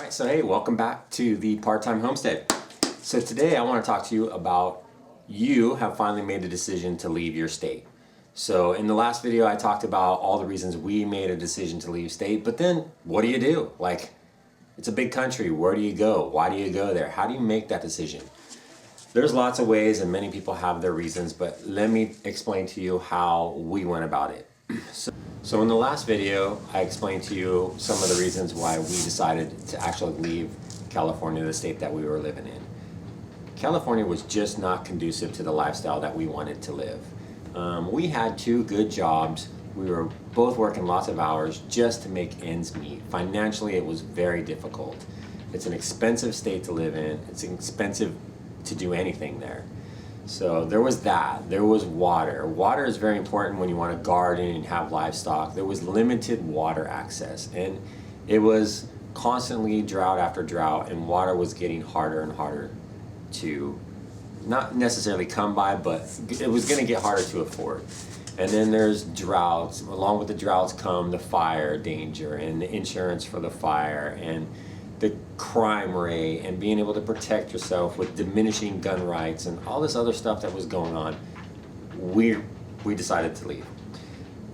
Alright, so hey, welcome back to the Part-Time Homestead. So today I want to talk to you about you have finally made a decision to leave your state. So in the last video I talked about all the reasons we made a decision to leave state, but then what do you do? Like, it's a big country, where do you go? Why do you go there? How do you make that decision? There's lots of ways and many people have their reasons, but let me explain to you how we went about it. So in the last video, I explained to you some of the reasons why we decided to actually leave California, the state that we were living in. California was just not conducive to the lifestyle that we wanted to live. We had two good jobs. We were both working lots of hours just to make ends meet. Financially, it was very difficult. It's an expensive state to live in. It's expensive to do anything there. So there was that. There was water. Water is very important when you want to garden and have livestock. There was limited water access, and it was constantly drought after drought, and water was getting harder and harder to not necessarily come by, but it was going to get harder to afford. And then there's droughts. Along with the droughts come the fire danger and the insurance for the fire and the crime rate and being able to protect yourself with diminishing gun rights and all this other stuff that was going on. We decided to leave.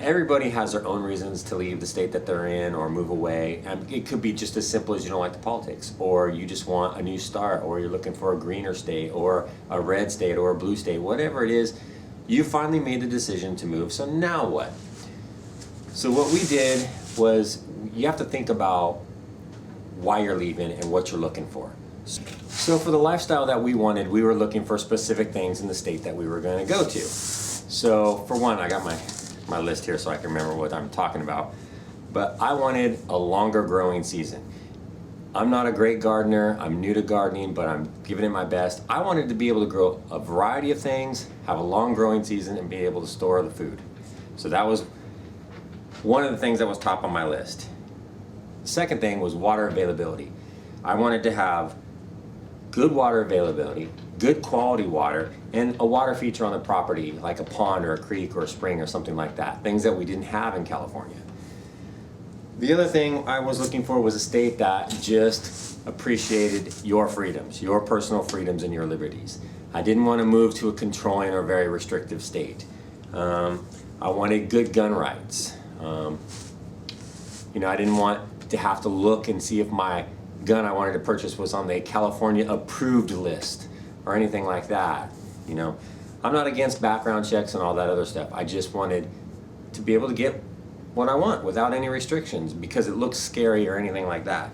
Everybody has their own reasons to leave the state that they're in or move away. And it could be just as simple as you don't like the politics, or you just want a new start, or you're looking for a greener state or a red state or a blue state, whatever it is. You finally made the decision to move, so now what? So what we did was, you have to think about why you're leaving and what you're looking for. So for the lifestyle that we wanted, we were looking for specific things in the state that we were going to go to. So for one, I got my list here so I can remember what I'm talking about. But I wanted a longer growing season. I'm not a great gardener, I'm new to gardening, but I'm giving it my best. I wanted to be able to grow a variety of things, have a long growing season, and be able to store the food. So that was one of the things that was top on my list. The second thing was water availability. I wanted to have good water availability, good quality water, and a water feature on the property, like a pond or a creek or a spring or something like that, things that we didn't have in California. The other thing I was looking for was a state that just appreciated your freedoms, your personal freedoms and your liberties. I didn't want to move to a controlling or very restrictive state. I wanted good gun rights. I didn't want to have to look and see if my gun I wanted to purchase was on the California approved list or anything like that. I'm not against background checks and all that other stuff. I just wanted to be able to get what I want without any restrictions because it looks scary or anything like that.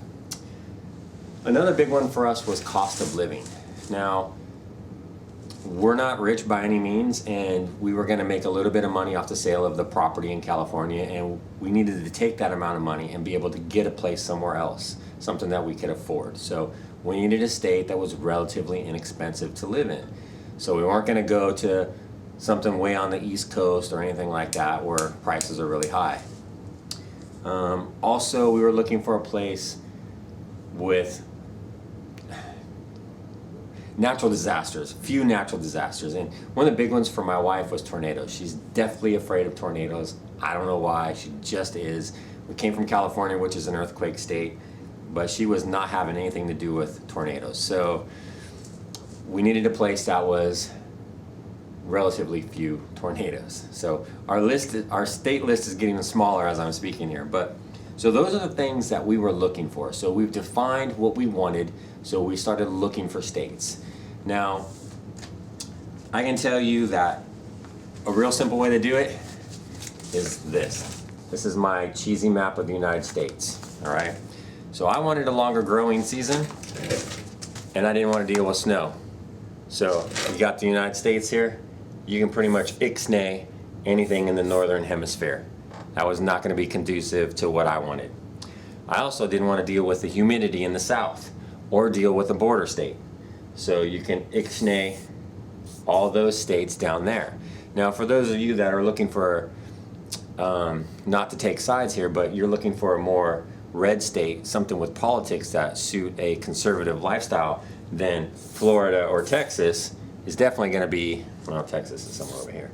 Another big one for us was cost of living. Now, we're not rich by any means, and we were going to make a little bit of money off the sale of the property in California, and we needed to take that amount of money and be able to get a place somewhere else, something that we could afford. So we needed a state that was relatively inexpensive to live in. So we weren't going to go to something way on the East Coast or anything like that where prices are really high. Also, we were looking for a place with natural disasters, few natural disasters. And one of the big ones for my wife was tornadoes. She's deathly afraid of tornadoes. I don't know why, she just is. We came from California, which is an earthquake state, but she was not having anything to do with tornadoes. So we needed a place that was relatively few tornadoes. So our state list is getting smaller as I'm speaking here. So those are the things that we were looking for. So we've defined what we wanted, so we started looking for states. Now, I can tell you that a real simple way to do it is this. This is my cheesy map of the United States, all right? So I wanted a longer growing season, and I didn't want to deal with snow. So you got the United States here. You can pretty much ixnay anything in the northern hemisphere. That was not going to be conducive to what I wanted. I also didn't want to deal with the humidity in the south or deal with a border state. So you can ixnay all those states down there. Now, for those of you that are looking for, not to take sides here, but you're looking for a more red state, something with politics that suit a conservative lifestyle, then Florida or Texas is definitely going to be, well, Texas is somewhere over here,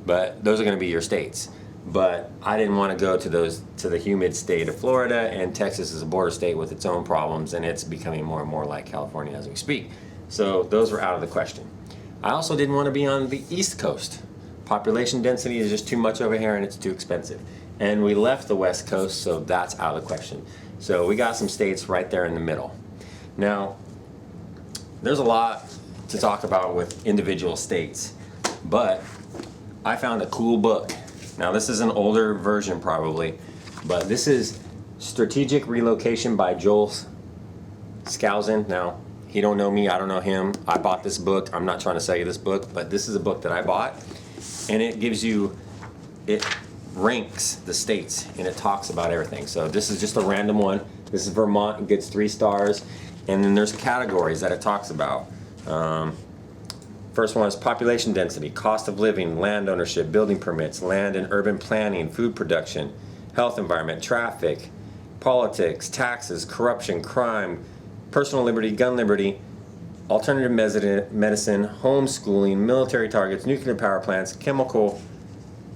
but those are going to be your states. but I didn't want to go to the humid state of Florida, and Texas is a border state with its own problems, and it's becoming more and more like California as we speak. So those were out of the question. I also didn't want to be on the East Coast. Population density is just too much over here and it's too expensive. And we left the West Coast, so that's out of the question. So we got some states right there in the middle. Now, there's a lot to talk about with individual states, but I found a cool book. Now this is an older version probably, but this is Strategic Relocation by Joel Skousen. Now, he don't know me, I don't know him. I bought this book. I'm not trying to sell you this book, but this is a book that I bought, and it gives you, it ranks the states and it talks about everything. So this is just a random one. This is Vermont, it gets 3 stars, and then there's categories that it talks about. First one is population density, cost of living, land ownership, building permits, land and urban planning, food production, health environment, traffic, politics, taxes, corruption, crime, personal liberty, gun liberty, alternative medicine, homeschooling, military targets, nuclear power plants, chemical,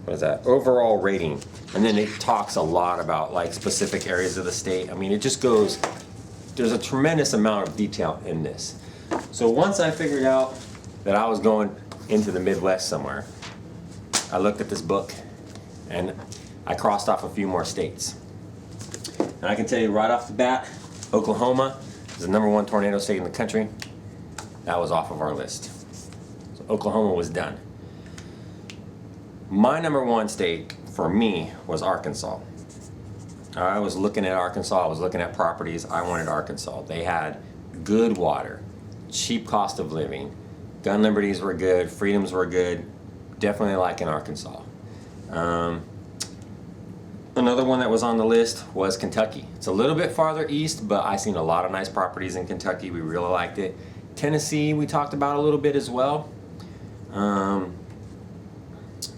what is that, overall rating. And then it talks a lot about like specific areas of the state. I mean, it just goes, there's a tremendous amount of detail in this. So once I figured out that I was going into the Midwest somewhere, I looked at this book and I crossed off a few more states. And I can tell you right off the bat, Oklahoma is the #1 tornado state in the country. That was off of our list. So Oklahoma was done. My #1 state for me was Arkansas. I was looking at Arkansas, I was looking at properties, I wanted Arkansas. They had good water, cheap cost of living, gun liberties were good, freedoms were good, definitely like in Arkansas. Another one that was on the list was Kentucky. It's a little bit farther east, but I seen a lot of nice properties in Kentucky. We really liked it. Tennessee, we talked about a little bit as well.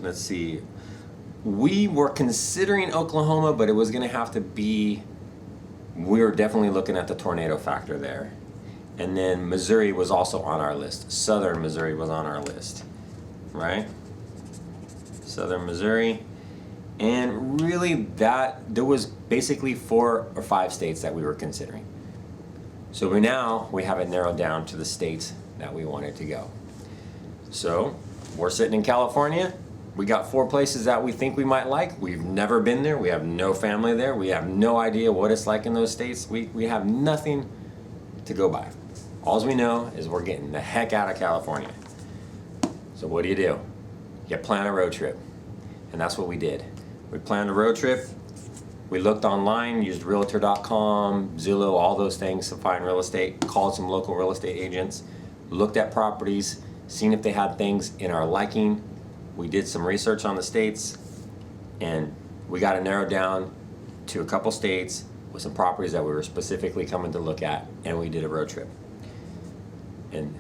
Let's see. We were considering Oklahoma, but it was gonna have to be, we were definitely looking at the tornado factor there. And then Missouri was also on our list. Southern Missouri was on our list, right? Southern Missouri. And really there was basically 4 or 5 states that we were considering. So we have it narrowed down to the states that we wanted to go. So we're sitting in California. We got 4 places that we think we might like. We've never been there. We have no family there. We have no idea what it's like in those states. We have nothing to go by. All we know is we're getting the heck out of California. So what do? You plan a road trip. And that's what we did. We planned a road trip. We looked online, used Realtor.com, Zillow, all those things to find real estate, called some local real estate agents, looked at properties, seen if they had things in our liking. We did some research on the states, and we got it narrowed down to a couple states with some properties that we were specifically coming to look at, and we did a road trip. And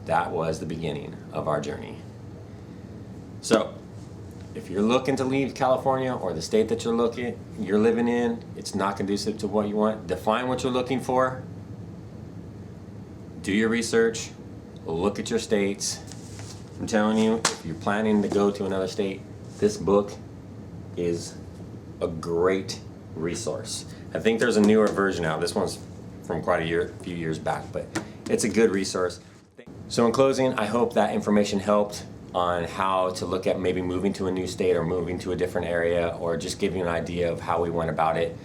that was the beginning of our journey. So, if you're looking to leave California or the state that you're living in, it's not conducive to what you want. Define what you're looking for. Do your research. Look at your states. I'm telling you, if you're planning to go to another state, this book is a great resource. I think there's a newer version out. This one's from quite a few years back, but it's a good resource. So in closing, I hope that information helped on how to look at maybe moving to a new state or moving to a different area, or just give you an idea of how we went about it.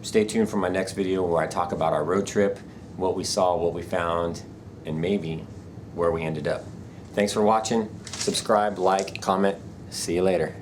Stay tuned for my next video where I talk about our road trip, what we saw, what we found, and maybe where we ended up. Thanks for watching. Subscribe, like, comment. See you later.